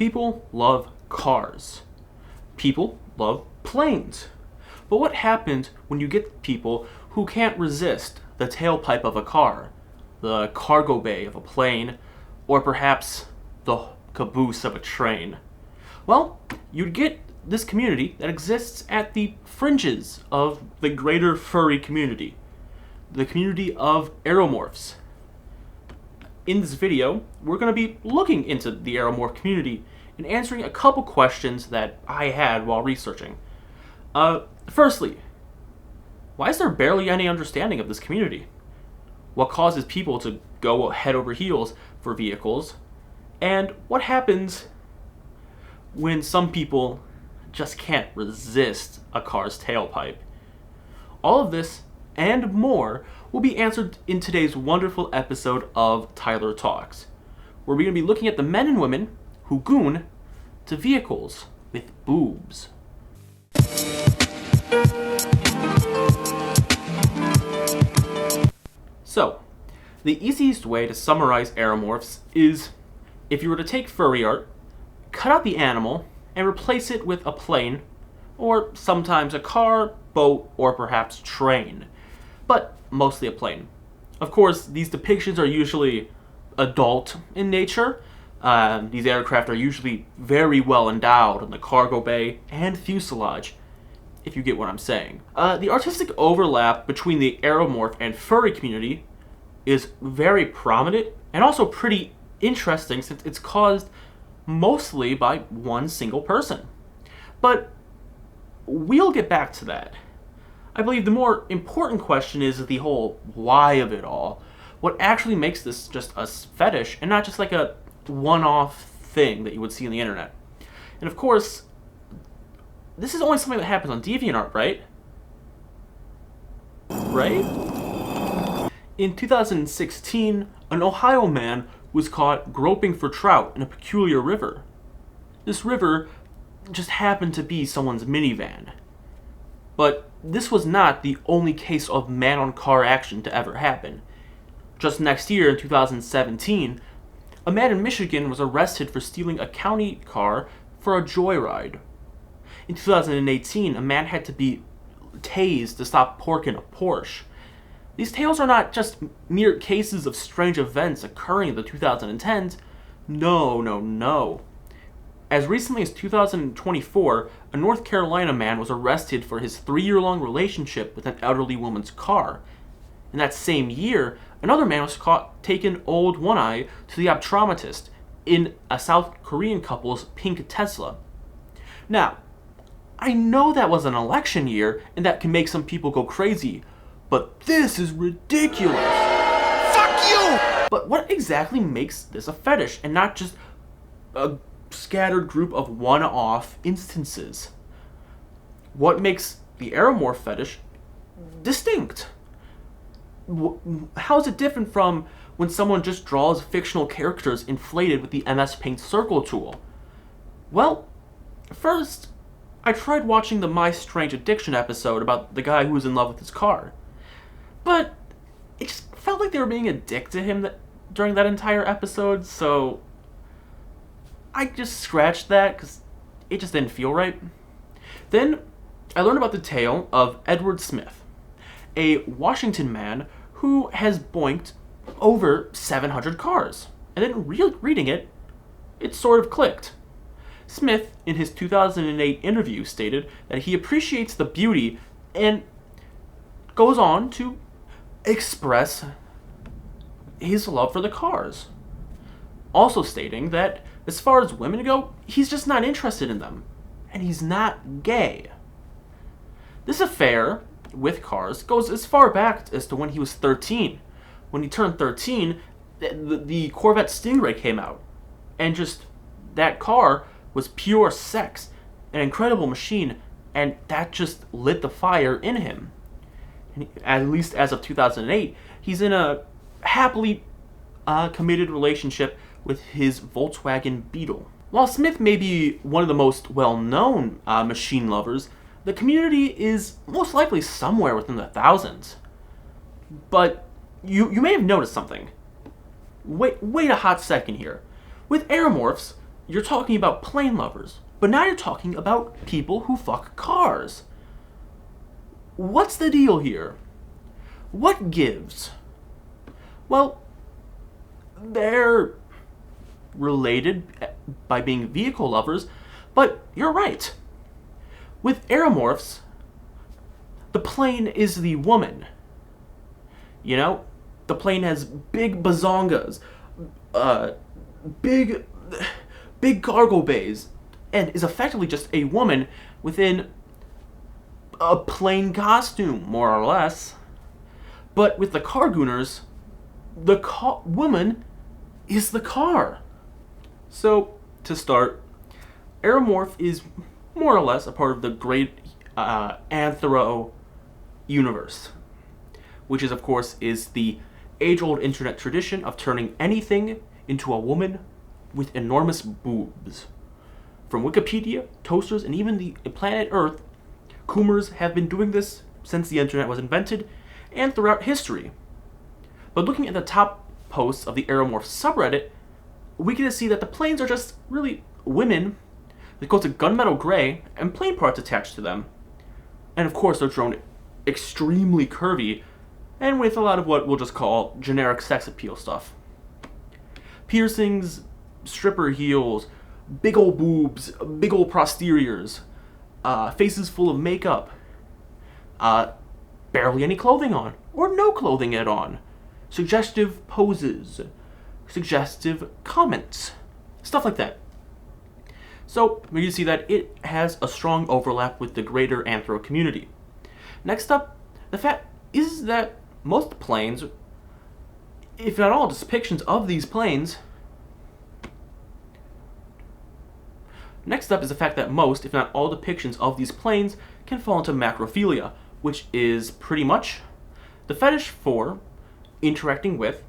People love cars. People love planes. But what happens when you get people who can't resist the tailpipe of a car, the cargo bay of a plane, or perhaps the caboose of a train? Well, you'd get this community that exists at the fringes of the greater furry community, the community of areomorphs. In this video, we're going to be looking into the areomorph community and answering a couple questions that I had while researching. Firstly, why is there barely any understanding of this community? What causes people to go head over heels for vehicles? And what happens when some people just can't resist a car's tailpipe? All of this and more will be answered in today's wonderful episode of Tyler Talks, where we're going to be looking at the men and women who goon to vehicles with boobs. So, the easiest way to summarize areomorphs is if you were to take furry art, cut out the animal, and replace it with a plane, or sometimes a car, boat, or perhaps train, but mostly a plane. Of course, these depictions are usually adult in nature. These aircraft are usually very well endowed in the cargo bay and fuselage, if you get what I'm saying. The artistic overlap between the areomorph and furry community is very prominent and also pretty interesting since it's caused mostly by one single person. But we'll get back to that. I believe the more important question is the whole why of it all. What actually makes this just a fetish and not just like a one-off thing that you would see on the internet? And of course, this is only something that happens on DeviantArt, right? Right? In 2016, an Ohio man was caught groping for trout in a peculiar river. This river just happened to be someone's minivan. But this was not the only case of man-on-car action to ever happen. Just next year, in 2017, a man in Michigan was arrested for stealing a county car for a joyride. In 2018, a man had to be tased to stop porking a Porsche. These tales are not just mere cases of strange events occurring in the 2010s. No. As recently as 2024, a North Carolina man was arrested for his 3-year-long relationship with an elderly woman's car. In that same year, another man was caught taking old One-Eye to the optometrist in a South Korean couple's pink Tesla. Now, I know that was an election year and that can make some people go crazy, but this is ridiculous. Fuck you! But what exactly makes this a fetish and not just a scattered group of one-off instances? What makes the areomorph fetish distinct? How is it different from when someone just draws fictional characters inflated with the MS Paint circle tool? Well, first, I tried watching the My Strange Addiction episode about the guy who was in love with his car. But it just felt like they were being a dick to him during that entire episode, so I just scratched that because it just didn't feel right. Then I learned about the tale of Edward Smith, a Washington man who has boinked over 700 cars. And then reading it, it sort of clicked. Smith, in his 2008 interview, stated that he appreciates the beauty and goes on to express his love for the cars. Also stating that as far as women go, he's just not interested in them. And he's not gay. This affair with cars goes as far back as to when he was 13. When he turned 13, the Corvette Stingray came out. And just that car was pure sex, an incredible machine, and that just lit the fire in him. And at least as of 2008, he's in a happily committed relationship with his Volkswagen Beetle. While Smith may be one of the most well-known machine lovers, the community is most likely somewhere within the thousands. But you may have noticed something. Wait a hot second here. With areomorphs, you're talking about plane lovers, but now you're talking about people who fuck cars. What's the deal here? What gives? Well, they're related by being vehicle lovers, but you're right. With areomorphs, the plane is the woman. You know, the plane has big bazongas, big cargo bays, and is effectively just a woman within a plain costume, more or less. But with the car gooners, the woman is the car. So, to start, areomorph is more or less a part of the great anthro universe, which is, of course, is the age-old internet tradition of turning anything into a woman with enormous boobs. From Wikipedia, toasters, and even the planet Earth, Coomers have been doing this since the internet was invented and throughout history. But looking at the top posts of the areomorph subreddit, we get to see that the planes are just really women that go to gunmetal gray and plane parts attached to them. And of course, they're drawn extremely curvy and with a lot of what we'll just call generic sex appeal stuff. Piercings, stripper heels, big old boobs, big old posteriors, faces full of makeup, barely any clothing on, or no clothing at on, suggestive poses, suggestive comments, stuff like that. So we can see that it has a strong overlap with the greater anthro community. Next up, the fact is that most planes, if not all depictions of these planes, next up is the fact that most, if not all depictions of these planes can fall into macrophilia, which is pretty much the fetish for interacting with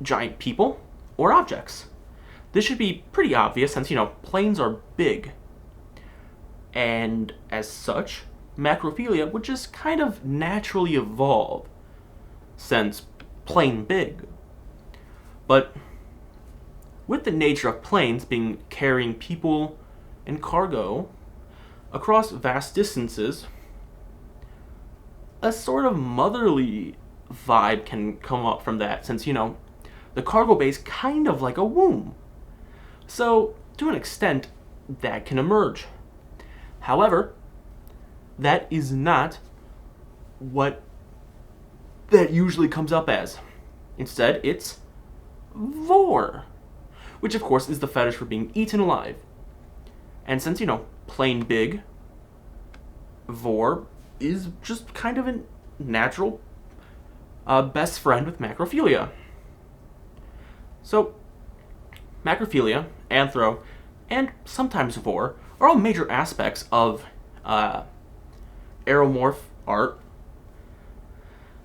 giant people or objects. This should be pretty obvious since, planes are big. And as such, macrophilia would just kind of naturally evolve since plane big. But with the nature of planes being carrying people and cargo across vast distances, a sort of motherly vibe can come up from that since, the cargo bay is kind of like a womb. So, to an extent, that can emerge. However, that is not what that usually comes up as. Instead, it's vor, which of course is the fetish for being eaten alive. And since, plain big, vor is just kind of a natural best friend with macrophilia. So, macrophilia, anthro, and sometimes vor are all major aspects of areomorph art.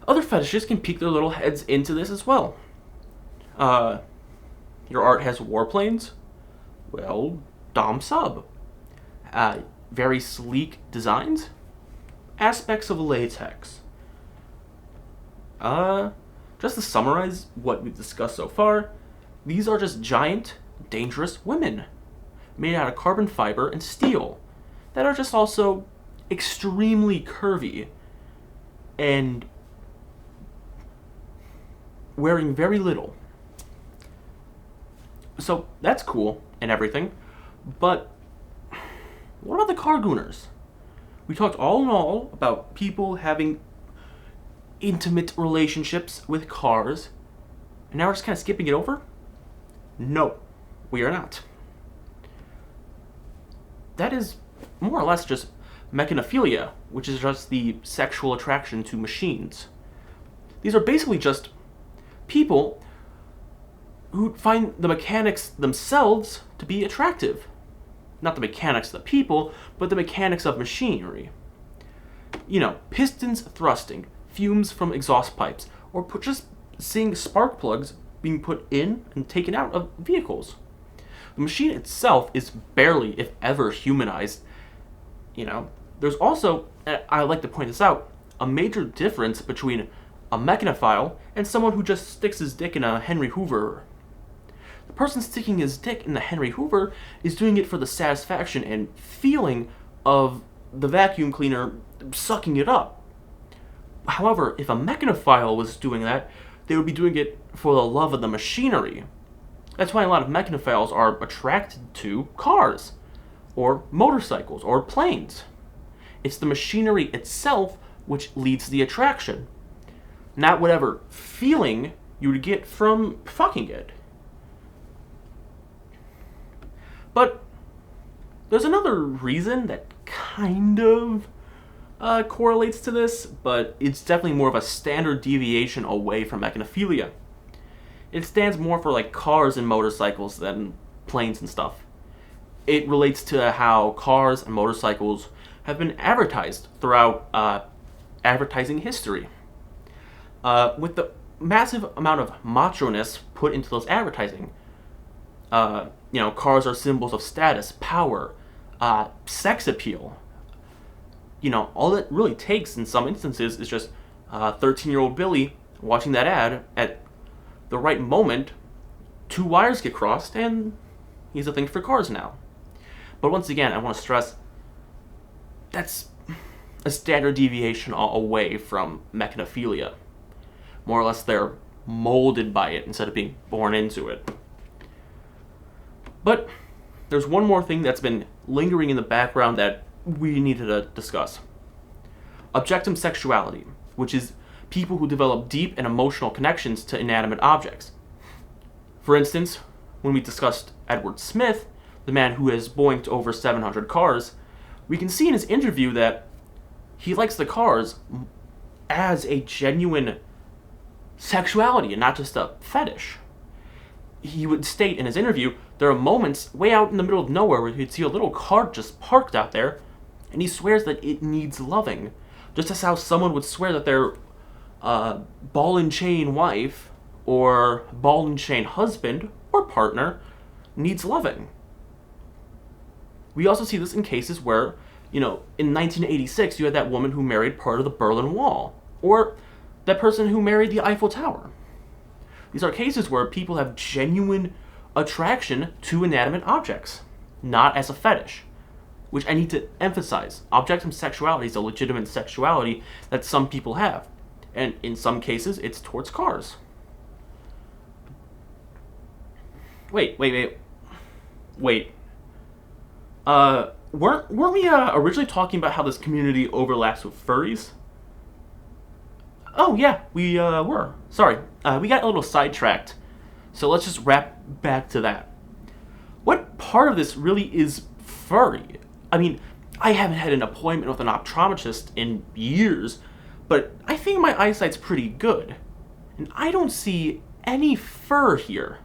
Other fetishes can peek their little heads into this as well. Your art has warplanes? Well, dom sub. Very sleek designs? Aspects of latex. Just to summarize what we've discussed so far, these are just giant, dangerous women made out of carbon fiber and steel that are just also extremely curvy and wearing very little. So that's cool and everything, but what about the car gooners? We talked all in all about people having intimate relationships with cars, and now we're just kind of skipping it over? No, we are not. That is more or less just mechanophilia, which is just the sexual attraction to machines. These are basically just people who find the mechanics themselves to be attractive. Not the mechanics of the people, but the mechanics of machinery. Pistons thrusting, fumes from exhaust pipes, or just seeing spark plugs being put in and taken out of vehicles. The machine itself is barely, if ever, humanized. There's also, and I like to point this out, a major difference between a mechanophile and someone who just sticks his dick in a Henry Hoover. The person sticking his dick in the Henry Hoover is doing it for the satisfaction and feeling of the vacuum cleaner sucking it up. However, if a mechanophile was doing that, they would be doing it for the love of the machinery. That's why a lot of mechanophiles are attracted to cars, or motorcycles, or planes. It's the machinery itself which leads to the attraction, not whatever feeling you would get from fucking it. But there's another reason that kind of correlates to this, but it's definitely more of a standard deviation away from mechanophilia. It stands more for like cars and motorcycles than planes and stuff. It relates to how cars and motorcycles have been advertised throughout advertising history. With the massive amount of macho-ness put into those advertising, cars are symbols of status, power, sex appeal. All it really takes in some instances is just 13-year-old Billy watching that ad at the right moment, 2 wires get crossed, and he's a thing for cars now. But once again, I want to stress, that's a standard deviation away from mechanophilia. More or less, they're molded by it instead of being born into it. But there's one more thing that's been lingering in the background that we needed to discuss. Objectum sexuality, which is people who develop deep and emotional connections to inanimate objects. For instance, when we discussed Edward Smith, the man who has boinked over 700 cars, we can see in his interview that he likes the cars as a genuine sexuality and not just a fetish. He would state in his interview, there are moments way out in the middle of nowhere where he'd see a little car just parked out there, and he swears that it needs loving. Just as how someone would swear that their ball and chain wife or ball and chain husband or partner needs loving. We also see this in cases where, in 1986 you had that woman who married part of the Berlin Wall, or that person who married the Eiffel Tower. These are cases where people have genuine attraction to inanimate objects, not as a fetish. Which I need to emphasize. Objectum sexuality is a legitimate sexuality that some people have. And in some cases, it's towards cars. Wait. Weren't we originally talking about how this community overlaps with furries? Oh yeah, we were. Sorry, we got a little sidetracked. So let's just wrap back to that. What part of this really is furry? I mean, I haven't had an appointment with an optometrist in years, but I think my eyesight's pretty good. And I don't see any fur here.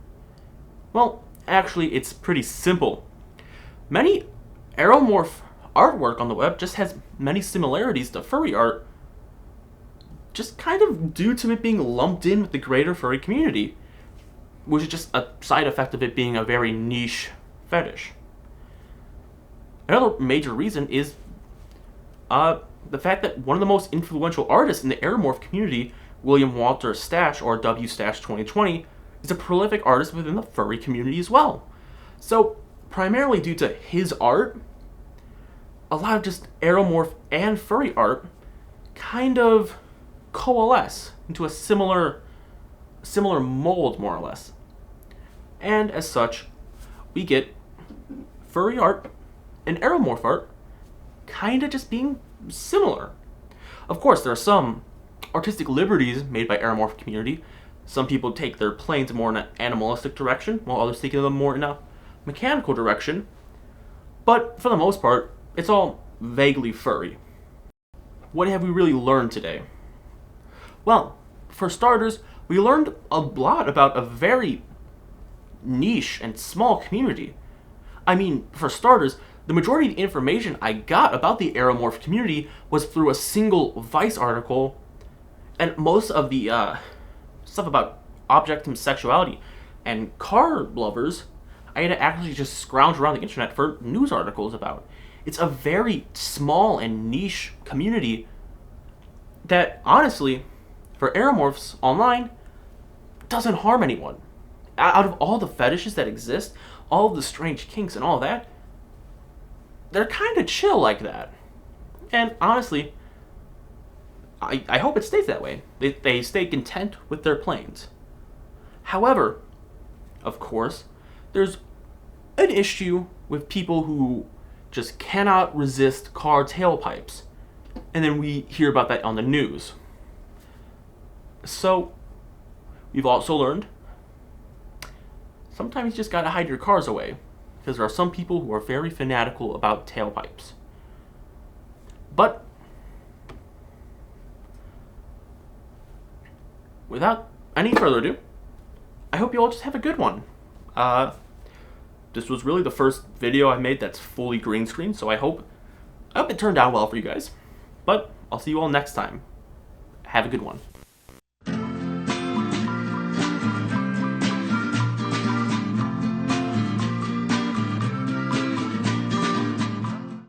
Well, actually, it's pretty simple. Many areomorph artwork on the web just has many similarities to furry art, just kind of due to it being lumped in with the greater furry community, which is just a side effect of it being a very niche fetish. Another major reason is the fact that one of the most influential artists in the areomorph community, William Walter Stash, or W Stash 2020, is a prolific artist within the furry community as well. So, primarily due to his art, a lot of just areomorph and furry art kind of coalesce into a similar mold, more or less. And as such, we get furry art and areomorph art kind of just being similar. Of course, there are some artistic liberties made by areomorph community. Some people take their planes more in an animalistic direction, while others take them more in a mechanical direction. But for the most part, it's all vaguely furry. What have we really learned today? Well, for starters, we learned a lot about a very niche and small community. I mean, for starters, the majority of the information I got about the areomorph community was through a single Vice article, and most of the stuff about objectum sexuality and car lovers, I had to actually just scrounge around the internet for news articles about. It's a very small and niche community that, honestly, for areomorphs online, doesn't harm anyone. out of all the fetishes that exist, all of the strange kinks and all that, they're kind of chill like that. And honestly, I hope it stays that way. They stay content with their planes. However, of course, there's an issue with people who just cannot resist car tailpipes. And then we hear about that on the news. So, we've also learned sometimes you just gotta hide your cars away, because there are some people who are very fanatical about tailpipes. But without any further ado, I hope you all just have a good one. This was really the first video I made that's fully green screen, so I hope it turned out well for you guys. But I'll see you all next time. Have a good one.